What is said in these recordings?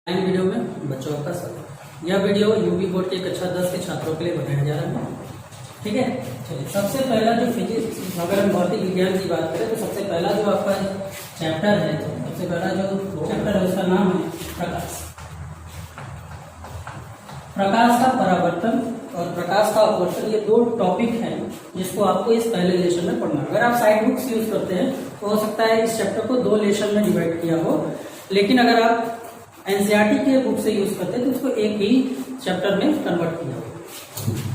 Video में बच्चों का स्वागत। यह वीडियो यूपी बोर्ड के कक्षा 10 के छात्रों के लिए बनाया जा रहा है। ठीक है, चलिए सबसे पहला जो फिजिक्स, अगर हम भौतिक विज्ञान की बात करें तो सबसे पहला जो आपका चैप्टर है, सबसे पहला जो चैप्टर है उसका नाम है प्रकाश। प्रकाश का परावर्तन और प्रकाश का अपवर्तन, ये दो टॉपिक हैं जिसको आपको इस पहले लेसन में पढ़ना है। अगर आप साइड बुक्स यूज करते हैं तो हो सकता है इस चैप्टर को दो लेसन में डिवाइड किया हो, लेकिन अगर आप एनसीईआरटी के बुक से यूज करते हैं तो उसको एक ही चैप्टर में कन्वर्ट किया हो।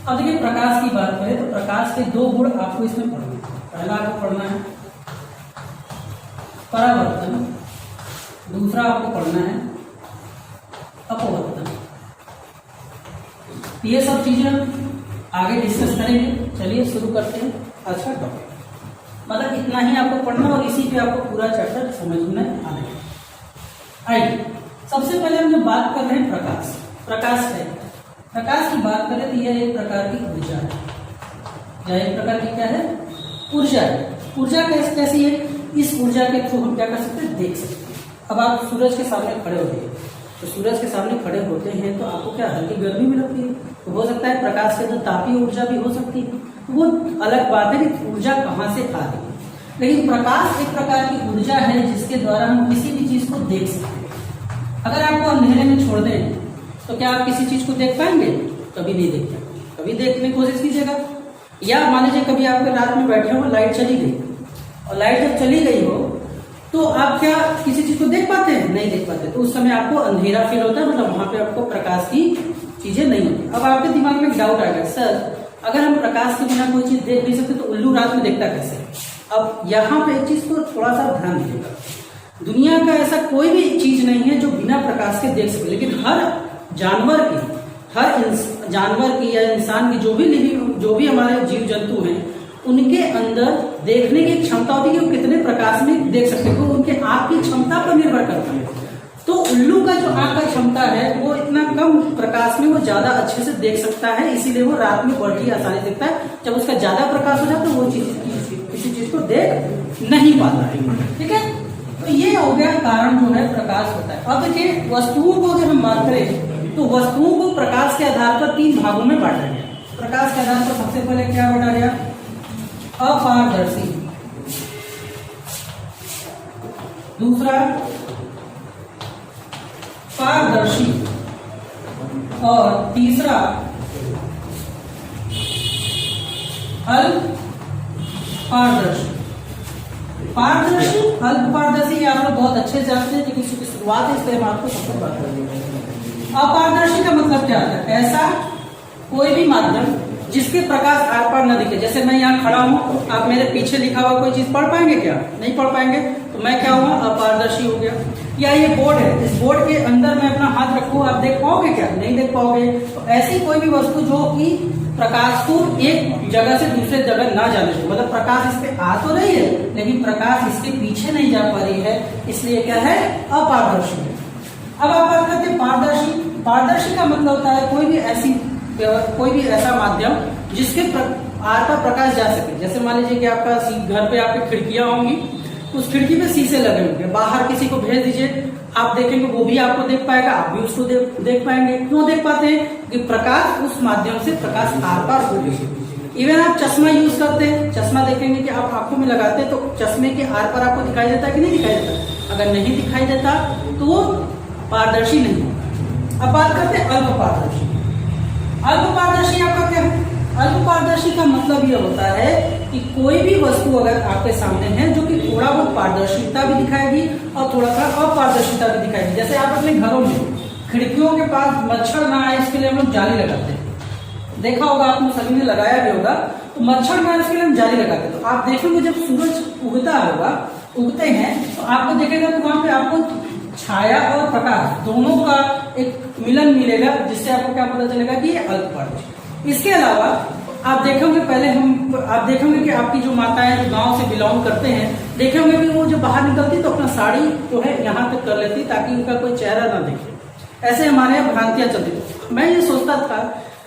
अब देखिए प्रकाश की बात करें तो प्रकाश के दो गुण आपको इसमें पढ़ने हैं। पहला आपको पढ़ना है परावर्तन, दूसरा आपको पढ़ना है अपवर्तन। ये सब चीजें हम आगे डिस्कस करेंगे। चलिए शुरू करते हैं आज का टॉपिक। मतलब इतना ही आपको पढ़ना और इसी पे आपको पूरा चैप्टर समझ में आएगा। आइए सबसे पहले हम जब बात कर रहे हैं प्रकाश है। प्रकाश की बात करें तो यह एक प्रकार की ऊर्जा है। यह एक प्रकार की क्या है? ऊर्जा है। ऊर्जा कैसी है? इस ऊर्जा के थ्रू हम क्या कर सकते हैं? देख सकते हैं। अब आप सूरज के सामने खड़े होते हैं तो सूरज के सामने खड़े होते हैं तो आपको क्या हल्की गर्मी भी लगती है, तो हो सकता है प्रकाश के अंदर तापीय ऊर्जा भी हो सकती है। तो वो अलग बात है कि ऊर्जा कहाँ से आ रही है, लेकिन प्रकाश एक प्रकार की ऊर्जा है जिसके द्वारा हम किसी भी चीज को देख सकते हैं। अगर आपको अंधेरे में छोड़ दें तो क्या आप किसी चीज को देख पाएंगे? कभी नहीं देख पाएंगे। कभी देखने की कोशिश कीजिएगा, या मान लीजिए कभी आप रात में बैठे हो, लाइट चली गई, और लाइट जब चली गई हो तो आप क्या किसी चीज को देख पाते हैं? नहीं देख पाते। तो उस समय आपको अंधेरा फील होता है, मतलब वहां पे आपको प्रकाश की चीजें नहीं होती। अब आपके दिमाग में डाउट आ गया, सर अगर हम प्रकाश के बिना कोई चीज देख नहीं सकते तो उल्लू रात में देखता कैसे? अब यहाँ पे एक चीज को थोड़ा सा ध्यान दीजिएगा, दुनिया का ऐसा कोई भी चीज नहीं है जो बिना प्रकाश के देख सके, लेकिन हर जानवर की या इंसान की जो भी हमारे जीव जंतु हैं उनके अंदर देखने की क्षमता होती है कि वो कितने प्रकाश में देख सकते हैं। तो उनके आंख की क्षमता पर निर्भर करता है। तो उल्लू का जो आंख का क्षमता है वो इतना कम प्रकाश में वो ज्यादा अच्छे से देख सकता है, इसीलिए वो रात में बड़ी आसानी से देखता है। जब उसका ज्यादा प्रकाश हो जाता है तो वो किसी चीज को देख नहीं पाता है। ठीक है, तो ये हो गया कारण जो है प्रकाश होता है। अब देखिए वस्तुओं को अगर हम बात करें तो वस्तुओं को प्रकाश के आधार पर तीन भागों में बांटा गया। प्रकाश के आधार पर सबसे पहले क्या बांटा गया? अपारदर्शी, दूसरा पारदर्शी, और तीसरा अल्पपारदर्शी। पारदर्शी, अल्पपारदर्शी आप लोग बहुत अच्छे से जानते हैं, लेकिन इसकी शुरुआत है इसलिए हम आपको सबसे बात करेंगे। अपारदर्शी का मतलब क्या होता है? ऐसा कोई भी माध्यम जिसके प्रकाश आर पार न दिखे। जैसे मैं यहाँ खड़ा हूँ, आप मेरे पीछे लिखा हुआ कोई चीज पढ़ पाएंगे क्या? नहीं पढ़ पाएंगे, तो मैं क्या हुआ? अपारदर्शी हो गया। या ये बोर्ड है, इस बोर्ड के अंदर मैं अपना हाथ रखूँ, आप देख पाओगे क्या? नहीं देख पाओगे। तो ऐसी कोई भी वस्तु जो कि प्रकाश को एक जगह से दूसरे जगह ना जाने दे, मतलब प्रकाश इस पे आ तो रही है लेकिन प्रकाश इसके पीछे नहीं जा पा रही है, इसलिए क्या है? अपारदर्शी। अब आप बात करते हैं पारदर्शी। पारदर्शी का मतलब होता है कोई भी ऐसा माध्यम जिसके आर पर प्रकाश जा सके। जैसे मान लीजिए कि आपका घर पे आपकी खिड़कियां होंगी, उस खिड़की पे शीशे लगे होंगे, बाहर किसी को भेज दीजिए, आप देखेंगे वो भी आपको देख पाएगा, आप भी उसको देख पाएंगे। क्यों देख पाते हैं? कि प्रकाश उस माध्यम से प्रकाश आर पार हो गई। इवन आप चश्मा यूज करते हैं, चश्मा देखेंगे कि आप आंखों में लगाते हैं तो चश्मे के आर पार आपको दिखाई देता है कि नहीं दिखाई देता? अगर नहीं दिखाई देता तो वो पारदर्शी नहीं होता। अब बात करते हैं अल्पपारदर्शी। अल्पपारदर्शी आपका क्या है? अल्पपारदर्शी का मतलब यह होता है कि कोई भी वस्तु अगर आपके सामने है जो कि थोड़ा बहुत पारदर्शिता भी दिखाएगी और थोड़ा सा अपारदर्शिता भी दिखाएगी। जैसे आप अपने घरों में खिड़कियों के पास मच्छर ना आए इसके लिए हम लोग जाली लगाते हैं, देखा होगा आपने, सभी ने लगाया भी होगा। तो मच्छर ना आए इसके लिए हम जाली लगाते हैं। तो आप देखेंगे जब सूरज उगते हैं तो आपको देखेगा तो वहां पे आपको छाया और प्रकाश दोनों का एक मिलन मिलेगा, जिससे आपको क्या पता चलेगा कि ये अल्पपारदर्शी। इसके अलावा आप देखेंगे कि आपकी जो माताएं जो गांव से बिलोंग करते हैं, देखेंगे कि वो जो बाहर निकलती तो अपना साड़ी जो है यहाँ तक कर लेती ताकि उनका कोई चेहरा ना दिखे। ऐसे हमारे यहाँ भ्रांतियां चलती। मैं ये सोचता था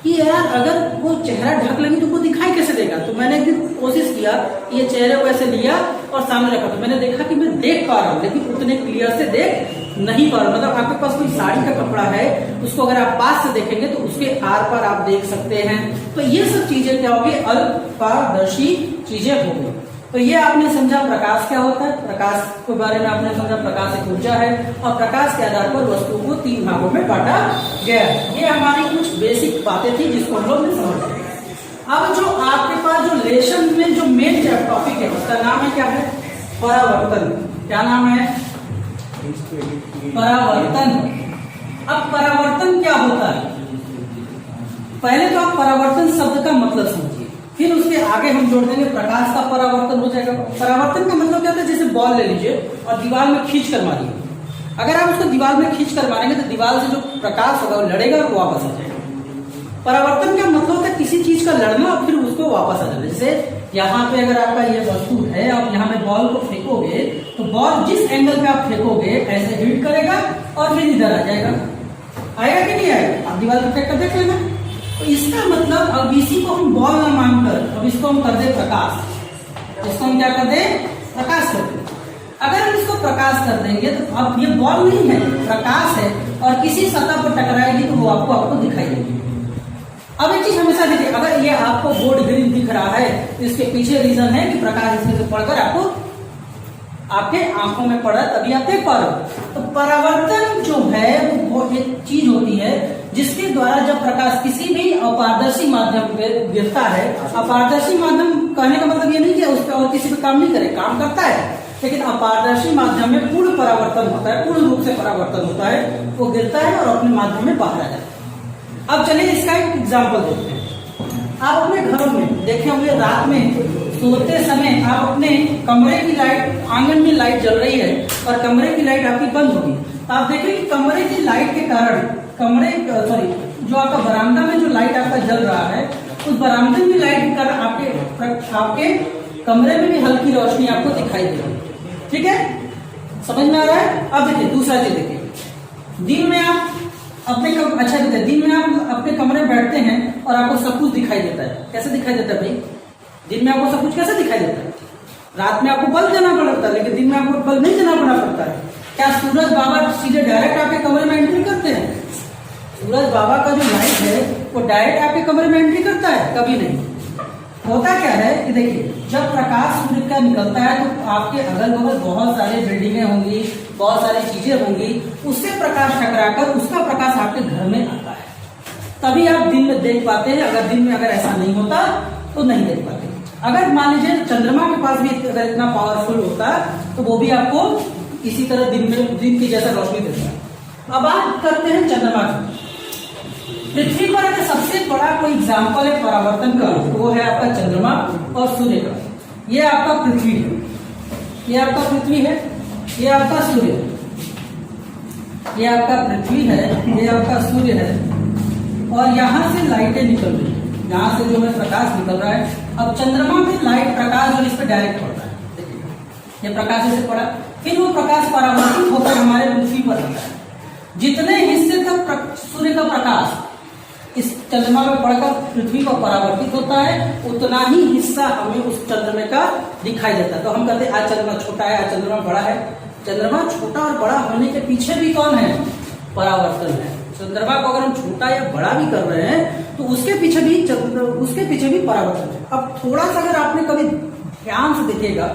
कि यार अगर वो चेहरा ढक लेंगे तो वो दिखाई कैसे देगा। तो मैंने एक दिन कोशिश किया, ये चेहरे को ऐसे लिया और सामने रखा, तो मैंने देखा कि मैं देख पा रहा हूँ लेकिन उतने क्लियर से देख नहीं पर, मतलब आपके पास कोई साड़ी का कपड़ा है, उसको अगर आप पास से देखेंगे तो उसके आर पार आप देख सकते हैं। तो ये सब चीजें क्या होगी, अल्पपारदर्शी चीजें होंगी। तो ये आपने समझा प्रकाश क्या होता है, प्रकाश के बारे में आपने समझा प्रकाश एक ऊर्जा है और प्रकाश के आधार पर वस्तु को 3 भागों में बांटा गया है। ये हमारी कुछ बेसिक बातें थी जिसको हम लोग ने समझा। अब जो आपके पास जो लेसन में जो मेन टॉपिक है उसका नाम है क्या है, परावर्तन। क्या नाम है, परावर्तन। अब परावर्तन क्या होता है, पहले तो आप परावर्तन शब्द का मतलब समझिए, फिर उसके आगे हम जोड़ देंगे प्रकाश का परावर्तन हो जाएगा। परावर्तन का मतलब क्या होता है, जैसे बॉल ले लीजिए और दीवार में खींच कर मारिए, अगर आप उसको दीवार में खींच कर मारेंगे तो दीवार से जो प्रकाश होगा वो लड़ेगा और वापस आ जाएगा। परावर्तन का मतलब होता है किसी चीज का लड़ना और फिर उसको वापस आ जाना। जैसे यहाँ पे अगर आपका ये वस्तु है, आप यहाँ पे बॉल को फेंकोगे तो बॉल जिस एंगल पे आप फेंकोगे ऐसे हिट करेगा और फिर इधर आ जाएगा, आएगा कि नहीं आएगा, आप दीवार पे फेंक कर देख लेना। तो इसका मतलब अब इसी को हम बॉल ना मानकर अब इसको हम कर दे प्रकाश, इसको हम क्या कर दे, प्रकाश कर दे। अगर हम इसको प्रकाश कर देंगे तो अब ये बॉल नहीं है, प्रकाश है और किसी सतह पर टकराएगी तो वो आपको दिखाई देगी। अब एक चीज हमेशा देखिए, अगर ये आपको बोर्ड ग्रीन दिख रहा है तो इसके पीछे रीजन है कि प्रकाश इसमें से पड़कर आपको आपके आंखों में पड़ा तभी आप देख पा रहे हो। तो परावर्तन जो है वो एक चीज होती है जिसके द्वारा जब प्रकाश किसी भी अपारदर्शी माध्यम पे गिरता है, अपारदर्शी माध्यम कहने का मतलब ये नहीं कि उस पर और किसी पे काम नहीं करे, काम करता है, लेकिन अपारदर्शी माध्यम में पूर्ण परावर्तन होता है, पूर्ण रूप से परावर्तन होता है, वो गिरता है और अपने माध्यम में बाहर आ जाता है। अब चलिए इसका एक एग्जाम्पल देखते हैं। आप अपने घरों में देखे होंगे, रात में सोते समय आप अपने कमरे की लाइट, आंगन में लाइट जल रही है और कमरे की लाइट आपकी बंद होगी, तो आप देखेंगे कि कमरे की लाइट के कारण जो आपका बरामदा में जो लाइट आपका जल रहा है, उस बरामदे में लाइट के कारण आपके कमरे में भी हल्की रोशनी आपको दिखाई देगी। ठीक है, समझ में आ रहा है। अब देखिए दूसरा चीज देखिए, दिन में आप अच्छा देखते हैं, दिन में आप अपने कमरे में बैठते हैं और आपको सब कुछ दिखाई देता है। कैसे दिखाई देता है भाई, दिन में आपको सब कुछ कैसे दिखाई देता है, रात में आपको बल्ब देना पड़ता है लेकिन दिन में आपको बल्ब नहीं देना पड़ता है। क्या सूरज बाबा सीधे डायरेक्ट आपके कमरे में एंट्री करते हैं, सूरज बाबा का जो लाइट है वो डायरेक्ट आपके कमरे में एंट्री करता है, कभी नहीं। होता क्या है कि देखिए, जब प्रकाश सूर्य का निकलता है तो आपके अगल बगल बहुत सारी बिल्डिंगें होंगी, बहुत सारी चीजें होंगी, उससे प्रकाश टकराकर उसका प्रकाश आपके घर में आता है, तभी आप दिन में देख पाते हैं। अगर दिन में अगर ऐसा नहीं होता तो नहीं देख पाते। अगर मान लीजिए चंद्रमा के पास भी अगर इतना पावरफुल होता तो वो भी आपको इसी तरह दिन की जैसा रोशनी देता है। अब बात करते हैं चंद्रमा की। पृथ्वी पर अगर सबसे बड़ा कोई एग्जाम्पल है परावर्तन का तो वो है आपका चंद्रमा और सूर्य का। ये आपका पृथ्वी है, ये आपका पृथ्वी है, ये आपका सूर्य है, ये आपका पृथ्वी है, ये आपका सूर्य है और यहाँ से लाइटें निकल रही है, यहाँ से जो है प्रकाश निकल रहा है। अब चंद्रमा में लाइट प्रकाश जो इस पर डायरेक्ट पड़ता है, देखिए ये प्रकाश इसे पड़ा, फिर वो प्रकाश परावर्तित होकर हमारे पृथ्वी पर आता है। जितने हिस्से तक सूर्य का प्रकाश इस चंद्रमा में पड़कर पृथ्वी पर परावर्तित होता है उतना ही हिस्सा हमें उस चंद्रमा का दिखाई देता है। तो हम कहते हैं आज चंद्रमा छोटा है, आज चंद्रमा बड़ा है। चंद्रमा छोटा और बड़ा होने के पीछे भी कौन है, परावर्तन है। चंद्रमा को अगर हम छोटा या बड़ा भी कर रहे हैं तो उसके पीछे भी परावर्तन है। अब थोड़ा सा अगर आपने कभी ध्यान से देखिएगा,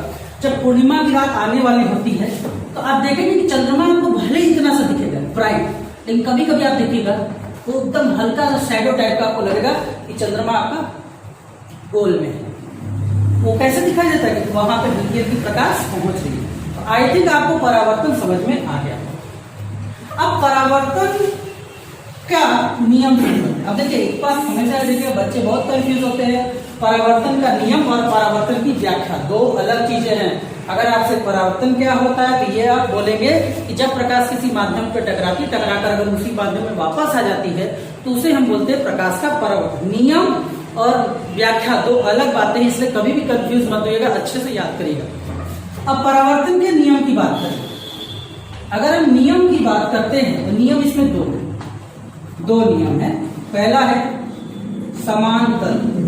जब पूर्णिमा की रात आने वाली होती है तो आप देखेंगे कि चंद्रमा आपको भले ही इतना सा दिखेगा ब्राइट, लेकिन कभी कभी आप देखिएगा वो एकदम हल्का सा शैडो टाइप का आपको लगेगा कि चंद्रमा आपका गोल में है। वो कैसे दिखाई देता है कि वहां पे हल्की हल्की प्रकाश पहुंच रही है। तो आई थिंक आपको परावर्तन समझ में आ गया। अब परावर्तन का नियम समझ। अब देखिए एक बात हमेशा देखिए, बच्चे बहुत कंफ्यूज होते हैं। परावर्तन का नियम और परावर्तन की व्याख्या दो अलग चीजें हैं। अगर आपसे परावर्तन क्या होता है तो ये आप बोलेंगे कि जब प्रकाश किसी माध्यम पर टकराकर अगर उसी माध्यम में वापस आ जाती है तो उसे हम बोलते हैं प्रकाश का परावर्तन। नियम और व्याख्या दो अलग बातें हैं, इसलिए कभी भी कंफ्यूज मत होइएगा, अच्छे से याद करिएगा। अब परावर्तन के नियम की बात करें, अगर हम नियम की बात करते हैं तो नियम इसमें दो नियम है। पहला है समांतर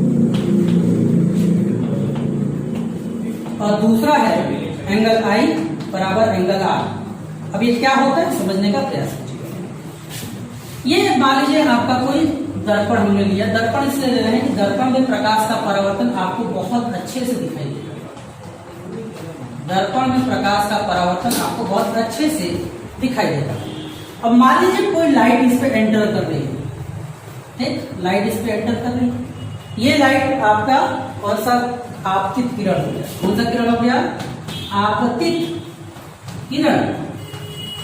और दूसरा है एंगल आई बराबर एंगल आर। अब ये क्या होता है समझने का प्रयास कीजिए। ये मान लीजिए आपका कोई दर्पण हमने लिया, दर्पण इसलिए ले रहे हैं कि दर्पण में प्रकाश का परावर्तन आपको बहुत अच्छे से दिखाई देगा। दर्पण में प्रकाश का परावर्तन आपको बहुत अच्छे से दिखाई देगा। अब मान लीजिए कोई लाइट इस पे एंटर कर रही है, ठीक, लाइट इस पे एंटर कर रही है। ये लाइट आपका कौन सा आपतित किरण हो गया, कौन सा किरण हो गया, आपतित किरण।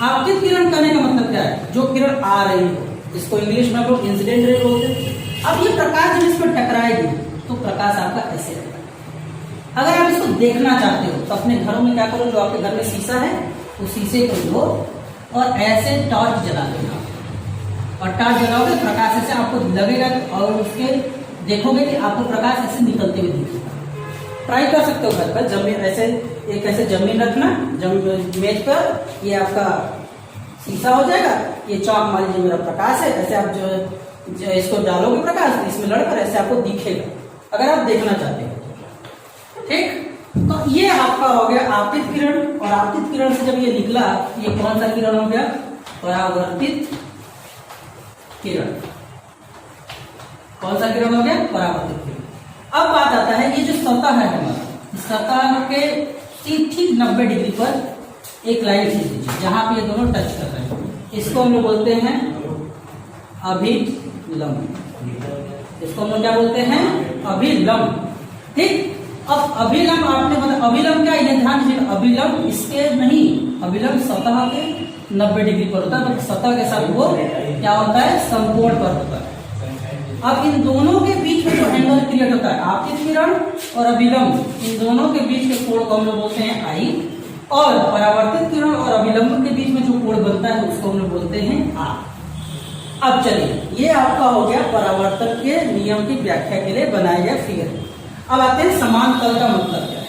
आपतित किरण करने का मतलब क्या है, जो किरण आ रही हो, इसको इंग्लिश में हम लोग इंसिडेंट रे बोलते हैं। अब ये प्रकाश जब इस पर टकराएगी तो प्रकाश आपका ऐसे आएगा। अगर आप इसको देखना चाहते हो तो अपने घरों में क्या करो, जो आपके घर में शीशा है उस शीशे को लो और ऐसे टॉर्च जला देना, और टॉर्च जलाओगे प्रकाश ऐसे आपको लगेगा और उसके देखोगे कि आपको प्रकाश ऐसे निकलते हुए दिखेगा। ट्राई कर सकते हो घर पर, जमीन ऐसे एक ऐसे जमीन रखना, मेज पर, ये आपका शीशा हो जाएगा, ये चौक मान लीजिए मेरा प्रकाश है, ऐसे आप जो इसको डालोगे प्रकाश इसमें लड़कर ऐसे आपको दिखेगा, अगर आप देखना चाहते हो। ठीक, तो ये आपका हो गया आपतित किरण। और आपतित किरण से जब ये निकला, ये कौन सा किरण हो गया, परावर्तित किरण। कौन सा किरण हो गया, परावर्तित किरण। अब बात आता है, ये जो सतह है हमारा, सतह के ठीक 90 डिग्री पर एक लाइन खींच दीजिए जहां पे ये दोनों टच कर रहे हैं, इसको हम लोग बोलते हैं अभिलंब। इसको हम लोग क्या बोलते हैं, अभिलंब। ठीक, अब अभिलंब आपने मतलब अभिलंब क्या, ये ध्यान दीजिए, अभिलंब इसके नहीं, अभिलंब सतह के 90 डिग्री पर होता है, बट सतह के साथ वो क्या होता है, समकोण पर होता है। अब इन दोनों के बीच में जो एंगल क्रिएट होता है, आपतित किरण और अभिलंब, इन दोनों के बीच के कोण को हम लोग बोलते हैं आई, और परावर्तित किरण और अभिलंब के बीच में जो कोण बनता है उसको हम लोग बोलते हैं आ। अब चलिए, ये आपका हो गया परावर्तन के नियम की व्याख्या के लिए बनाया गया फिगर। अब आते हैं समान तल का मतलब क्या है।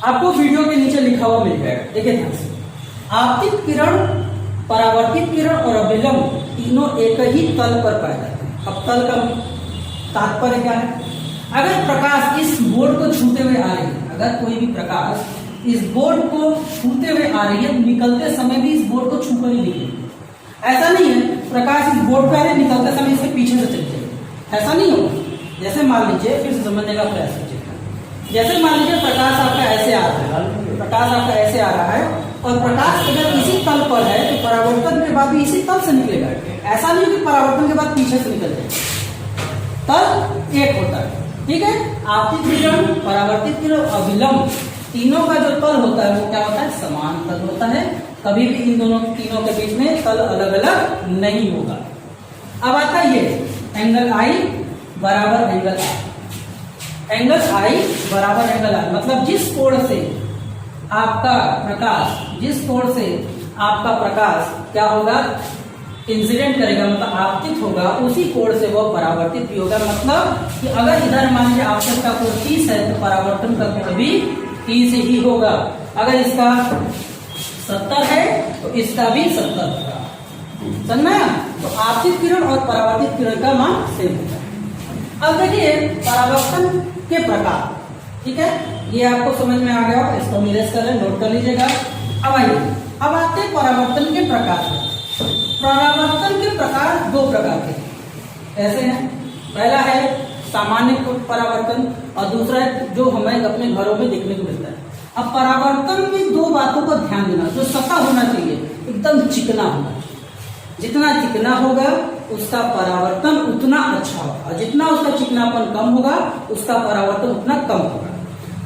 आपको वीडियो के नीचे लिखा हुआ मिल जाएगा, देखिए ध्यान से। आपतित किरण, परावर्तित किरण और अभिलंब तीनों एक ही तल पर पाए जाते हैं। अब तल का तात्पर्य क्या है, अगर प्रकाश इस बोर्ड को छूते हुए आ रही है, अगर कोई भी प्रकाश इस बोर्ड को छूते हुए आ रही है, निकलते समय भी इस बोर्ड को छूकर ही निकलेगी। ऐसा नहीं है प्रकाश इस बोर्ड पे आ रही है, निकलते समय इसके पीछे से चल जाएगा, ऐसा नहीं होगा। जैसे मान लीजिए, फिर से समझने का प्रयास कीजिए। जैसे मान लीजिए प्रकाश आपका ऐसे आ रहा है, प्रकाश आपका ऐसे आ रहा है, और प्रकाश अगर इसी तल पर है तो परावर्तन के बाद भी इसी तल से निकलेगा। ऐसा नहीं कि परावर्तन के बाद पीछे से निकल जाएगा, तल एक होता है। ठीक है, आपतित किरण, परावर्तित किरण, अभिलंब, तीनों का जो तल होता है वो क्या होता है, समान तल होता है। कभी भी इन दोनों तीनों के बीच में तल अलग अलग नहीं होगा। अब आता है ये एंगल आई बराबर एंगल आई। एंगल आई बराबर एंगल आई मतलब जिस कोण से आपका प्रकाश, जिस कोण से आपका प्रकाश क्या होगा, इंसिडेंट करेगा, मतलब आपतित होगा, उसी कोण से वो परावर्तित भी होगा। मतलब कि अगर इधर मान लीजिए आपतित का कोण 30 है तो परावर्तन का कोण भी 30 ही होगा। अगर इसका 70 है तो इसका भी 70 होगा। समझना? तो आपतित किरण और परावर्तित किरण का मान सेम होगा। अब देखिए परावर्तन के प्रकार, ठीक है, ये आपको समझ में आ गया, इसको मिलेस करें, नोट कर लीजिएगा। अब आइए, अब आते हैं परावर्तन के प्रकार। परावर्तन के प्रकार दो प्रकार के ऐसे हैं। पहला है सामान्य परावर्तन और दूसरा है जो हमें अपने घरों में देखने को मिलता है। अब परावर्तन में दो बातों का ध्यान देना, जो सतह होना चाहिए एकदम चिकना होना चाहिए। जितना चिकना होगा उसका परावर्तन उतना अच्छा होगा, और जितना उसका चिकनापन कम होगा उसका परावर्तन उतना कम होगा।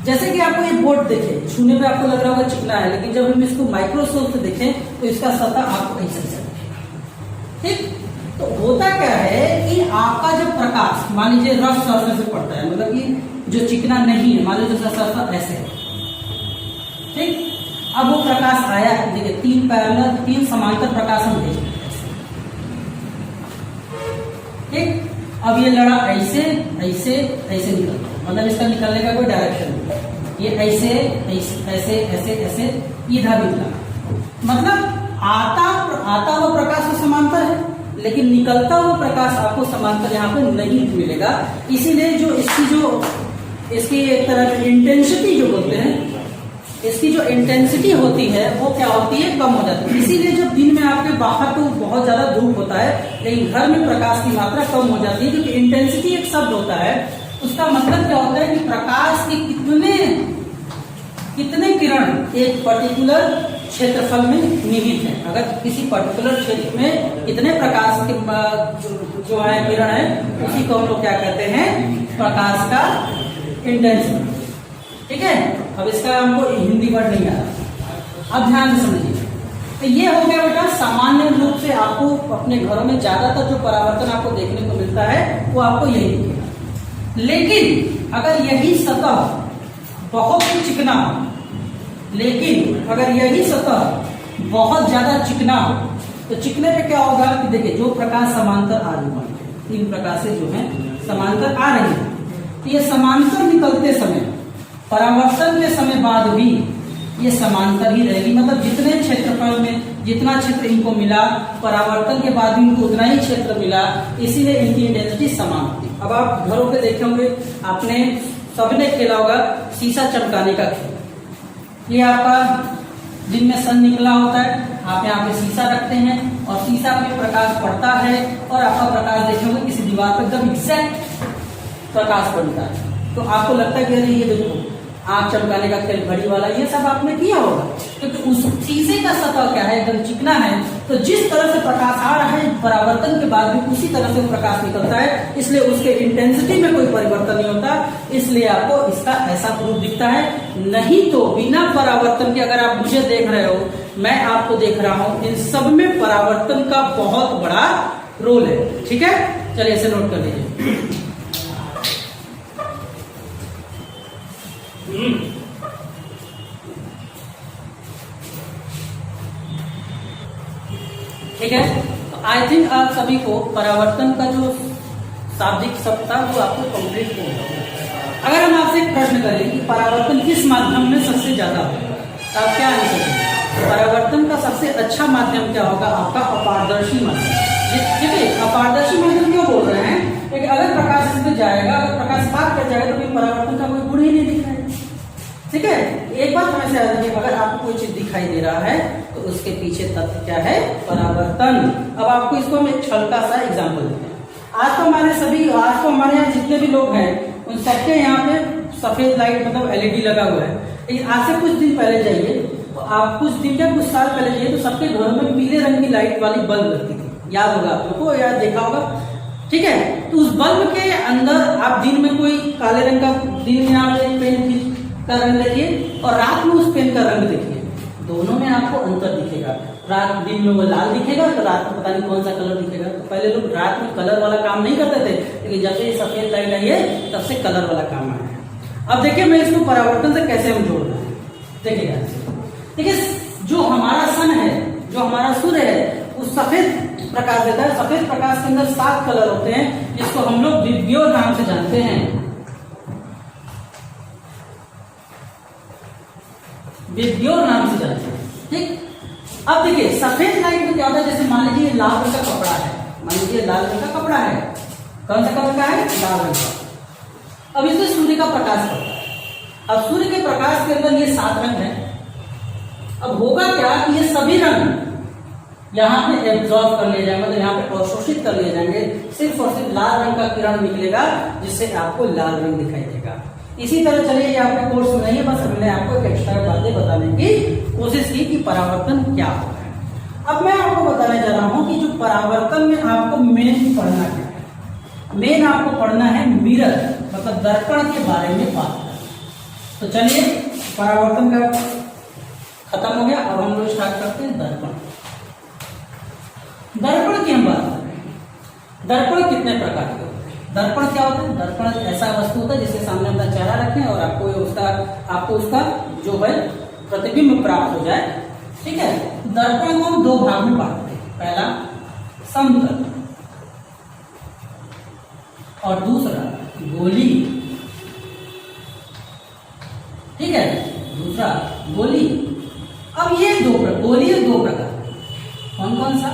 जैसे कि आपको ये बोर्ड देखे, छूने में आपको लग रहा होगा चिकना है, लेकिन जब हम इसको माइक्रोस्कोप से देखें तो इसका सतह आपको ऐसे दिखेगा। ठीक, तो होता क्या है कि आपका जब प्रकाश मान लीजिए रफ सरफेस से पड़ता है, मतलब कि जो चिकना नहीं है, मान लीजिए सरफेस ऐसे है, ठीक, अब वो प्रकाश आया, देखिए तीन पैरेलल, तीन समांतर प्रकाश हम भेज रहे हैं। ठीक, अब ये लड़ा ऐसे ऐसे ऐसे निकलता है, मतलब इसका निकलने का कोई डायरेक्शन नहीं। ये ऐसे ऐसे ऐसे ऐसे ऐसे इधर निकला, मतलब आता हुआ प्रकाश तो समांतर है, लेकिन निकलता हुआ प्रकाश आपको समांतर यहाँ पे नहीं मिलेगा। इसीलिए जो इसकी एक तरह की इंटेंसिटी जो बोलते हैं, इसकी जो इंटेंसिटी होती है वो क्या होती है, कम हो जाती है। इसीलिए जब दिन में आपके बाहर तो बहुत ज्यादा धूप होता है, लेकिन घर में प्रकाश की मात्रा कम हो जाती है, क्योंकि इंटेंसिटी एक शब्द होता है, उसका मतलब क्या होता है कि प्रकाश के कितने किरण एक पर्टिकुलर क्षेत्रफल में निहित है। अगर किसी पर्टिकुलर क्षेत्र में कितने प्रकाश के जो है किरण है, उसी को हम लोग क्या कहते हैं, प्रकाश का इंटेंसिटी। ठीक है, अब इसका हमको हिंदी वर्ड नहीं आ रहा, अब ध्यान से समझिए। तो ये हो गया बेटा सामान्य रूप से आपको अपने घरों में ज्यादातर जो परावर्तन आपको देखने को मिलता है वो आपको यही दिखेगा। लेकिन अगर यही सतह बहुत ही चिकना हो, लेकिन अगर यही सतह बहुत ज्यादा चिकना हो, तो चिकने पे क्या होगा कि देखिए जो प्रकाश समांतर आ रही है, तीन प्रकाशें जो हैं समांतर आ रही है, तो ये समांतर निकलते समय परावर्तन के समय बाद भी ये समांतर ही रहेगी। मतलब जितने क्षेत्रफल में जितना क्षेत्र इनको मिला, परावर्तन के बाद भी इनको उतना ही क्षेत्र मिला, इसीलिए इनकी इंटेंसिटी समान होती है। अब आप घरों पे देखे होंगे, आपने सबने खेला होगा शीशा चमकाने का खेल। ये आपका दिन में सन निकला होता है, आप यहाँ पे शीशा रखते हैं और शीशा पे प्रकाश पड़ता है और आपका प्रकाश देखे होंगे किसी दीवार पर एकदम एग्जैक्ट प्रकाश पड़ता है, तो आपको लगता है कि अरे ये देखो आंख चमकाने का खेल, घड़ी वाला, ये सब आपने किया होगा। क्योंकि उस शीशे का सतह क्या है, एकदम चिकना है, तो जिस तरह से प्रकाश आ रहा है परावर्तन के बाद भी उसी तरह से प्रकाश निकलता है, इसलिए उसके इंटेंसिटी में कोई परिवर्तन नहीं होता, इसलिए आपको इसका ऐसा रूप दिखता है। नहीं तो बिना परावर्तन के अगर आप मुझे देख रहे हो, मैं आपको देख रहा हूं, इन सब में परावर्तन का बहुत बड़ा रोल है। ठीक है, चलिए इसे नोट कर लीजिए। ठीक है, तो आई थिंक आप सभी को परावर्तन का जो शाब्दिक शब्द था वो आपको कंप्लीट हो गया। अगर हम आपसे एक प्रश्न करें कि परावर्तन किस माध्यम में सबसे ज्यादा होगा, तो आप क्या आंसर देंगे? परावर्तन का सबसे अच्छा माध्यम क्या होगा? आपका अपारदर्शी माध्यम। ठीक है, अपारदर्शी माध्यम क्यों बोल रहे हैं? क्योंकि अगर प्रकाश इसमें जाएगा, अगर प्रकाश पार कर जाएगा, तो फिर परावर्तन का कोई गुण ही नहीं दिख रहा है। ठीक है, एक बात हमेशा याद रखिए, अगर आपको कोई चीज दिखाई दे रहा है तो उसके पीछे तथ्य क्या है? परावर्तन। अब आपको इसको हम एक हल्का सा एग्जांपल देते हैं। आज तो हमारे यहाँ जितने भी लोग हैं उन सबके यहाँ पे सफेद लाइट मतलब एलईडी लगा हुआ है, लेकिन आज से कुछ दिन पहले जाइए, तो आप कुछ दिन या कुछ साल पहले जाइए तो सबके घरों में पीले रंग की लाइट वाली बल्ब लगती थी। याद होगा आप लोगों को, याद देखा होगा। ठीक है, तो उस बल्ब के अंदर आप दिन में कोई काले रंग का दिन में आप एक पेन का रंग देखिए और रात में उस पेन का रंग देखिए, दोनों में आपको अंतर दिखेगा। रात दिन में वो लाल दिखेगा तो रात में पता नहीं कौन सा कलर दिखेगा। तो पहले लोग रात में कलर वाला काम नहीं करते थे, लेकिन जब से सफेद लाइट आई है तब से कलर वाला काम आया। अब देखिए मैं इसको परावर्तन से कैसे हम जोड़ रहे हैं, देखिए जो हमारा सन है, जो हमारा सूर्य है, वो सफेद प्रकाश देता है। सफेद प्रकाश के अंदर 7 कलर होते हैं, जिसको हम लोग विब्ग्योर नाम से जानते हैं। विब्ग्योर नाम से जानते हैं। ठीक, अब देखिए सफेद लाइट में क्या होता है, जैसे मान लीजिए लाल रंग का कपड़ा है, मान लीजिए लाल रंग का कपड़ा है, कौन सा कलर का है? लाल रंग का। अब इसमें सूर्य का प्रकाश पड़ता है। अब सूर्य के प्रकाश के अंदर ये 7 रंग है। अब होगा क्या कि ये सभी रंग यहाँ पे एब्जॉर्ब कर लिए जाएंगे, मतलब यहाँ पे अवशोषित कर लिए जाएंगे, सिर्फ और सिर्फ लाल रंग का किरण निकलेगा, जिससे आपको लाल रंग दिखाई देगा। इसी तरह चलिए, ये आपके कोर्स में नहीं है, बस हमने आपको एक एक्स्ट्रा बातें बताने की कोशिश की कि परावर्तन क्या होता है। अब मैं आपको बताने जा रहा हूं कि जो परावर्तन में आपको मेन पढ़ना क्या है। मेन आपको पढ़ना है मिरर, मतलब दर्पण के बारे में बात करना। तो चलिए, परावर्तन का खत्म हो गया, अब हम लोग स्टार्ट करते हैं दर्पण। दर्पण की हम बात कर रहे हैं। दर्पण कितने प्रकार के होते हैं? दर्पण क्या होता है? दर्पण ऐसा वस्तु होता है जिसके सामने अपना चेहरा रखें और आपको उसका जो है प्रतिबिंब प्राप्त हो जाए। ठीक है, दर्पण को हम 2 भाग में बांटते हैं, पहला समतल और दूसरा गोली। ठीक है, दूसरा गोली। अब ये गोली 2 प्रकार, कौन कौन सा?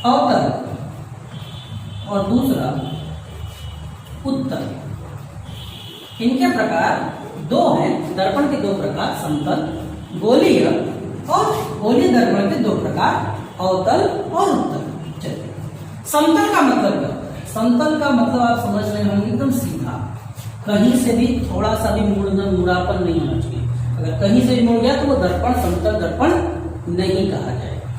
अवतल और दूसरा उत्तर। इनके प्रकार दो हैं दर्पण के दो प्रकार, समतल गोलीय, और गोलीय दर्पण के दो प्रकार, अवतल और उत्तल। चलिए, समतल का मतलब क्या होता है? समतल का मतलब आप समझ रहे होंगे, एकदम सीधा, कहीं से भी थोड़ा सा भी मुड़ापन नहीं होना चाहिए। अगर कहीं से भी मुड़ गया तो वो दर्पण समतल दर्पण नहीं कहा जाएगा।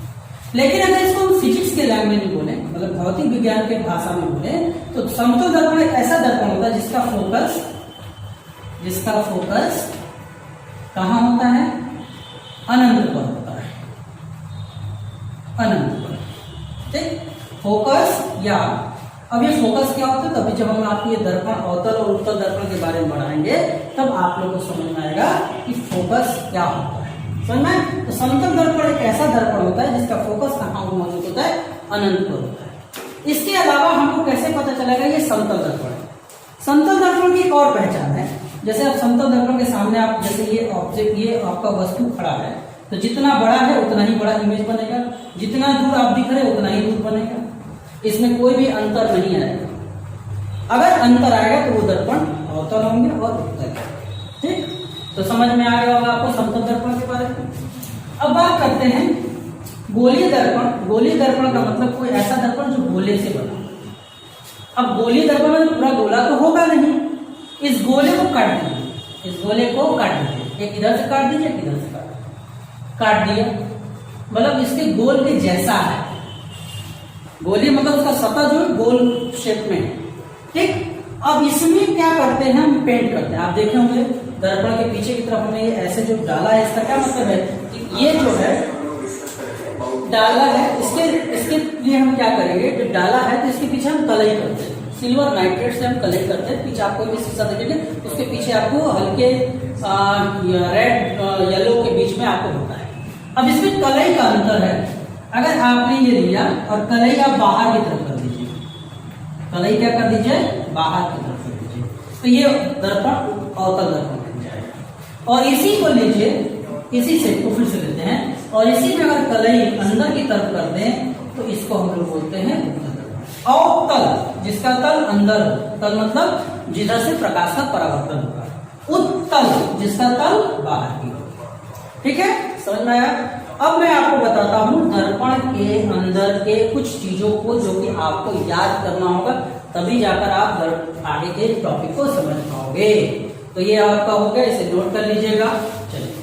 लेकिन अगर इसको हम फिजिक्स के लैंग्वेज में बोले, मतलब भौतिक विज्ञान के भाषा में बोले, तो समतल दर्पण एक ऐसा दर्पण होता है जिसका फोकस कहाँ होता है? अनंत पर होता है, अनंत पर। ठीक, फोकस, या अब ये फोकस क्या होता है, तभी जब हम आपको ये दर्पण अवतल और उत्तल दर्पण के बारे में बढ़ाएंगे तब आप लोगों को समझ में आएगा कि फोकस क्या होता है। समझ में? तो समतल दर्पण एक ऐसा दर्पण होता है जिसका फोकस कहाँ मौजूद होता है? अनंत पर होता है। इसके अलावा हमको कैसे पता चलेगा ये समतल दर्पण है? समतल दर्पण की एक और पहचान है। जैसे आप समतल दर्पण के सामने आप, जैसे ये ऑब्जेक्ट, ये आपका वस्तु खड़ा है, तो जितना बड़ा है उतना ही बड़ा इमेज बनेगा, जितना दूर आप दिख रहे उतना ही दूर बनेगा, इसमें कोई भी अंतर नहीं आएगा। अगर अंतर आएगा तो वो दर्पण अवतल होंगे और उत्तल। ठीक, तो समझ में आ गया होगा आपको समतल दर्पण के बारे में। अब बात करते हैं गोलीय दर्पण। गोलीय दर्पण का मतलब कोई ऐसा दर्पण जो गोले से बना। अब गोलीय दर्पण में पूरा गोला तो होगा नहीं, इस गोले को काट दीजिए, इस गोले को काट दीजिए, एक इधर से काट दीजिए, एक इधर से काट दिया, मतलब इसके गोल के जैसा है। गोली मतलब उसका सतह जो है गोल शेप में है। ठीक, अब इसमें क्या करते हैं, हम पेंट करते हैं। आप देखे होंगे दर्पण के पीछे की तरफ हमने ये ऐसे जो डाला है, इसका क्या मतलब है कि ये जो है डाला है, इसके लिए हम क्या करेंगे, जो डाला है तो इसके पीछे हम कलई करते हैं, सिल्वर नाइट्रेट से हम कलेक्ट करते हैं। पीछे आपको भी शीशा देखेंगे, उसके पीछे आपको हल्के रेड येलो के बीच में आपको होता है। अब इसमें कलई का अंतर है। अगर आपने ये लिया और कलई आप बाहर की तरफ कर दीजिए, कलई क्या कर दीजिए, बाहर की तरफ कर दीजिए, तो ये दर्पण अवतल दर्पण बन जाएगा। और इसी को लीजिए, इसी से को फिर से लेते हैं और इसी में अगर कलई अंदर की तरफ कर दें तो इसको हम लोग बोलते हैं अवतल, जिसका तल अंदर हो, तल मतलब जिधर से प्रकाश का परावर्तन होगा। उत्तल, जिसका तल बाहर की हो। ठीक है, समझ में आया? अब मैं आपको बताता हूं दर्पण के अंदर के कुछ चीजों को जो कि आपको याद करना होगा, तभी जाकर आप आगे के टॉपिक को समझ पाओगे। तो ये आपका हो गया, इसे नोट कर लीजिएगा। चलिए,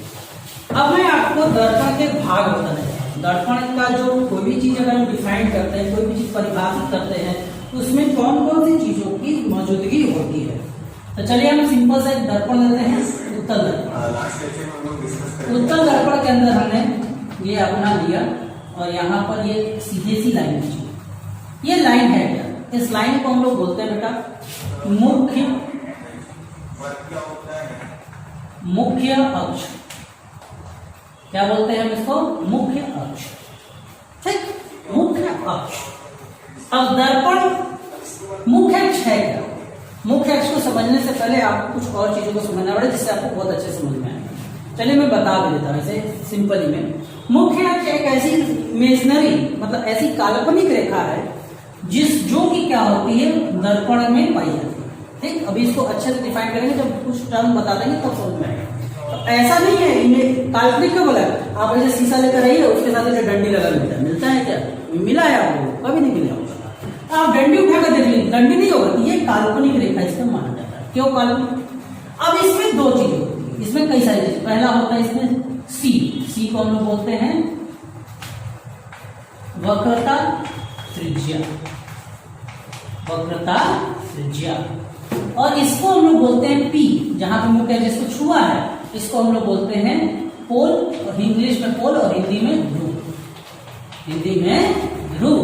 अब मैं आपको दर्पण के भाग बताने। दर्पण का जो कोई भी चीज अगर हम डिफाइन करते हैं, कोई भी चीज परिभाषित करते हैं, तो उसमें कौन कौन सी चीजों की मौजूदगी होती है। तो चलिए हम सिंपल सा एक दर्पण लेते हैं, उत्तल दर्पण। उत्तल दर्पण के अंदर हमने ये अपना लिया और यहाँ पर ये सीधी सी लाइन खींची। ये लाइन है क्या? इस लाइन को हम लोग बोलते हैं बेटा मुख्य अक्ष। क्या बोलते हैं हम इसको? मुख्य अक्ष। ठीक, मुख्य अक्ष। अब दर्पण मुख्य अक्ष है क्या? मुख्य अक्ष को समझने से पहले आपको कुछ और चीजों को समझना पड़ेगा जिससे आपको बहुत अच्छे समझ में आएगा। चलिए मैं बता देता हूं ऐसे सिंपली में। मुख्य अक्ष एक ऐसी इमेजिनरी, मतलब ऐसी काल्पनिक रेखा है जो कि क्या होती है, दर्पण में पाई जाती है। ठीक, अभी इसको अच्छे से डिफाइन करेंगे, जब कुछ टर्म बता देंगे तब समझ में आएगा। तो ऐसा नहीं है, इन्हें काल्पनिक क्यों बोला? आप ऐसे शीशा लेकर आइए, उसके साथ एक डंडी लगा मिलता है क्या? मिला है आपको? कभी नहीं मिला होगा। आप डंडी उठाकर देख लीजिए, डंडी नहीं होगा। ये काल्पनिक रेखा इसमें माना जाता है। क्यों काल्पनिक? अब इसमें दो चीजें होती है, इसमें कई सारी चीजें। पहला होता है इसमें सी को हम लोग बोलते हैं वक्रता त्रिज्या, वक्रता त्रिज्या। और इसको हम लोग बोलते हैं पी, जहां पे मुख्य जिसको छुआ है इसको हम लोग बोलते हैं पोल, और इंग्लिश में पोल और हिंदी में ध्रुव, हिंदी में ध्रुव।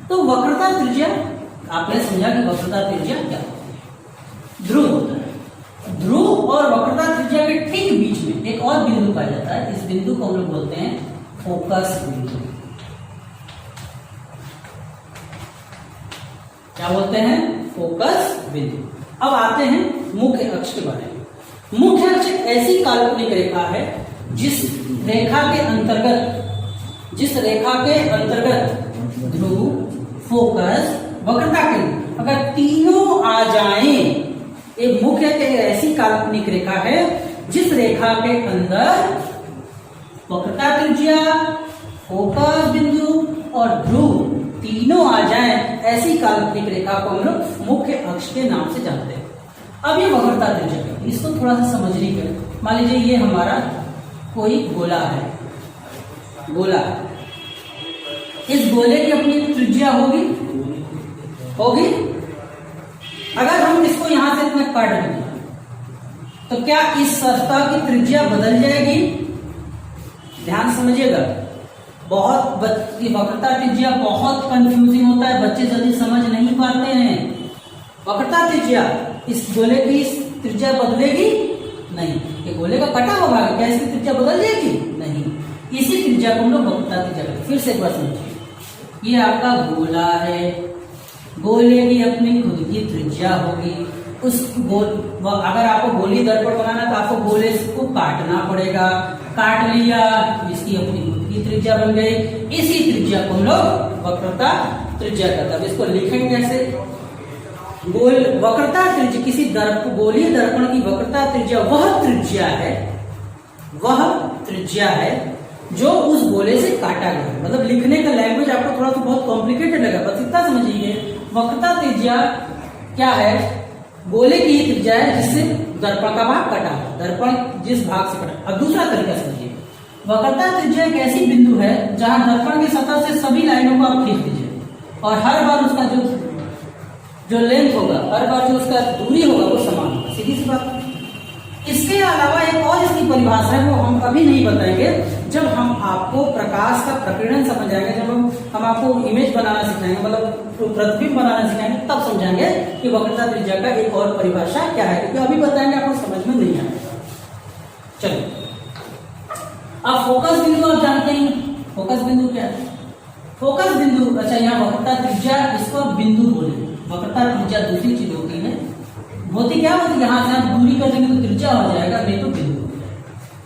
तो वक्रता त्रिज्या आपने समझा कि वक्रता त्रिज्या क्या होती है? ध्रुव होता है। ध्रुव और वक्रता त्रिज्या के ठीक बीच में एक और बिंदु पाया जाता है। इस बिंदु को हम लोग बोलते हैं फोकस बिंदु। क्या बोलते हैं? फोकस बिंदु। अब आते हैं मुख्य अक्ष के बारे में। मुख्य अक्ष ऐसी काल्पनिक रेखा है जिस रेखा के अंतर्गत ध्रुव, फोकस, वक्रता के अगर तीनों आ जाएं एक मुख एक ऐसी काल्पनिक रेखा है जिस रेखा के अंदर वक्रता त्रिज्या, फोकस बिंदु और ध्रुव तीनों आ जाए, ऐसी काल्पनिक रेखा को हम लोग मुख्य अक्ष के नाम से जानते हैं। अब ये वक्रता त्रिज्या है, इसको थोड़ा सा समझने के, मान लीजिए ये हमारा कोई गोला है, गोला, इस गोले की अपनी त्रिज्या होगी, अगर हम इसको यहां से इतना काट देंगे तो क्या इस सतह की त्रिज्या बदल जाएगी? ध्यान समझिएगा, बहुत वक्रता त्रिज्या बहुत कंफ्यूजिंग होता है, बच्चे जल्दी समझ नहीं पाते हैं। वक्रता त्रिज्या, इस गोले की त्रिज्या बदलेगी नहीं, ये गोले का कटा हुआ भाग, क्या इसकी त्रिज्या बदल जाएगी? नहीं, इसी त्रिज्या को हम लोग वक्रता त्रिज्या कहते हैं। फिर से एक बार समझिए, ये आपका गोला है, गोले की अपनी खुद की त्रिज्या होगी, उस अगर आपको गोली दर्पण बनाना तो आपको गोले को काटना पड़ेगा, काट लिया, इसकी अपनी खुद की त्रिज्या बन गई, इसी त्रिज्या को हम लोग वक्रता त्रिज्या कहते हैं। इसको लिखेंगे कैसे? वक्रता त्रिज्या, किसी गोलीय दर्पण की वक्रता त्रिज्या वह त्रिज्या है जो उस गोले से काटा गया। मतलब लिखने का लैंग्वेज आपको थोड़ा सा बहुत कॉम्प्लिकेटेड लगा, बस इतना समझिए, वक्रता त्रिज्या क्या है? गोले की त्रिज्या है जिससे दर्पण का भाग कटा, दर्पण जिस भाग से कटा। अब दूसरा तरीका समझिए, वक्रता त्रिज्या एक ऐसी बिंदु है जहां दर्पण की सतह से सभी लाइनों को आप खींच दीजिए और हर बार उसका जो लेंथ होगा, हर बार जो उसका दूरी होगा वो समान होगा, सीधी सी बात। इसके अलावा एक और इसकी परिभाषा है, वो हम अभी नहीं बताएंगे, जब हम आपको प्रकाश का प्रकीर्णन समझाएंगे, जब हम आपको इमेज बनाना सिखाएंगे, मतलब प्रतिबिंब बनाना सिखाएंगे, तब समझाएंगे कि वक्रता त्रिज्या का एक और परिभाषा क्या है, क्योंकि अभी बताएंगे आपको समझ में नहीं आएगा। चलिए, अब फोकस बिंदु आप जानते हैं, फोकस बिंदु क्या है? फोकस बिंदु, अच्छा यहाँ वक्रता त्रिज्या, इसको बिंदु बोले, वक्रता त्रिज्या दूसरी चीज होती है, होती क्या होती है? यहाँ से आप दूरी कर देंगे तो त्रिज्या हो जाएगा, नहीं तो बिंदु हो जाएगा,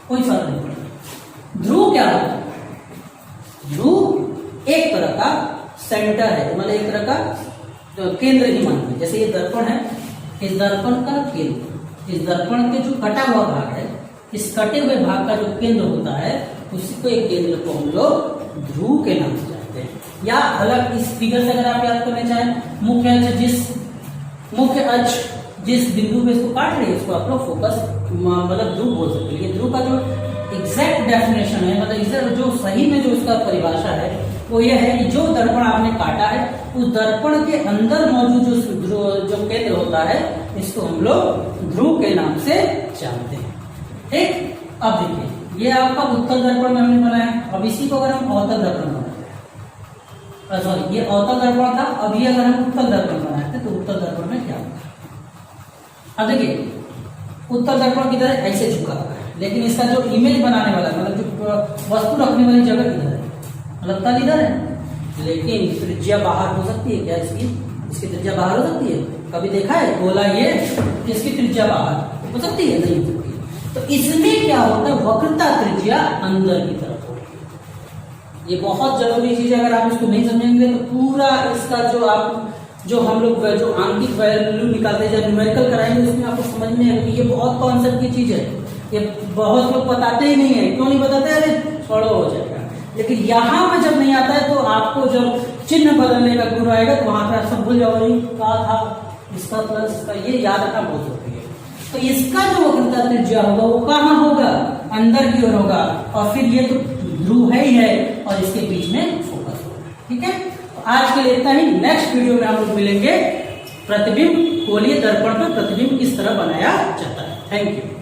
कोई फर्क नहीं पड़ेगा। ध्रुव क्या होता है? ध्रुव एक तरह का सेंटर है, मतलब एक तरह का केंद्र ही मानिए, जैसे ये दर्पण है, इस दर्पण का केंद्र, इस दर्पण के जो कटा हुआ भाग है, इस कटे हुए भाग का जो केंद्र होता है, उसी को एक केंद्र को हम लोग ध्रुव के नाम से जानते हैं। या अलग इस फिगर से अगर आप याद करना चाहें, मुख्य अक्ष जिस बिंदु पे इसको काट रही है, उसको आप लोग फोकस मतलब ध्रुव बोल सकते हैं। ये ध्रुव का जो एग्जैक्ट डेफिनेशन है, मतलब इसे जो सही में जो उसका परिभाषा है वो ये है कि जो दर्पण आपने काटा है, उस दर्पण के अंदर मौजूद जो केंद्र होता है, इसको हम लोग ध्रुव के नाम से जानते हैं। ठीक, अब देखिए, ये आपका उत्तल दर्पण में हमने बनाया, अब इसी को अगर हम अवतल दर्पण बनाते, सॉरी ये अवतल दर्पण था, अभी अगर हम उत्तल दर्पण बनाते तो उत्तल दर्पण में क्या होता है? अब देखिए, उत्तल दर्पण की तरह ऐसे झुका हुआ है, लेकिन इसका जो इमेज बनाने वाला, मतलब जो वस्तु रखने वाली जगह किधर है? मतलब तल इधर है, लेकिन त्रिज्या बाहर हो सकती है क्या? इसकी त्रिज्या बाहर हो सकती है? कभी देखा है गोला ये, इसकी त्रिज्या बाहर हो सकती है? नहीं हो सकती। तो इसमें क्या होता है? वक्रता त्रिज्या अंदर की तरफ होगी। ये बहुत जरूरी चीज है, अगर आप इसको नहीं समझेंगे तो पूरा इसका जो हम लोग जो आंतरिक वैल्यू निकालते हैं, न्यूमेरिकल कराएंगे, उसमें आपको समझ में आएगा कि ये बहुत कॉन्सेप्ट की चीज है। ये बहुत लोग बताते ही नहीं है, क्यों नहीं बताते? अरे छोड़ो, हो जाएगा। लेकिन यहाँ पे जब नहीं आता है तो आपको जब चिन्ह बदलने का गुण आएगा तो वहां पर आप सब भूल जाओगे, कहा था इसका प्लस इसका, ये याद रखना बहुत जरूरी है। तो इसका जो वक्रता त्रिज्या होगा वो कहाँ होगा? अंदर की ओर होगा, और फिर ये तो ध्रुव है ही है, और इसके बीच में फोकस होगा। ठीक है, तो आज के लिए इतना ही। नेक्स्ट वीडियो में हम लोग मिलेंगे प्रतिबिंब, गोलीय दर्पण पर प्रतिबिंब किस तरह बनाया जाता है। Thank you.